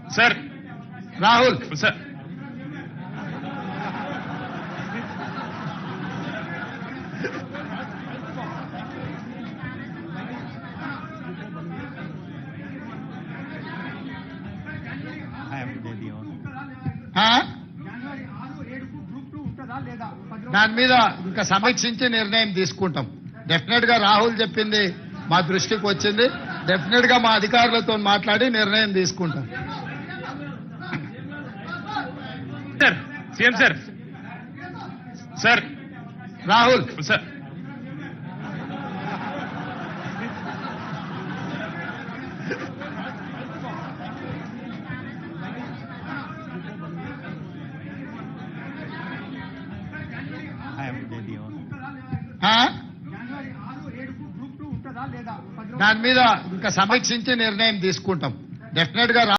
Sir Rahul sir ఆ? దాని మీద ఇంకా సమీక్షించి నిర్ణయం తీసుకుంటాం. డెఫినెట్ గా రాహుల్ చెప్పింది మా దృష్టికి వచ్చింది. డెఫినెట్ గా మా అధికారులతో మాట్లాడి నిర్ణయం తీసుకుంటాం. Sir CM sir sir Rahul sir ఆ? దాని మీద ఇంకా సమీక్షించి నిర్ణయం తీసుకుంటాం. డెఫినెట్ గా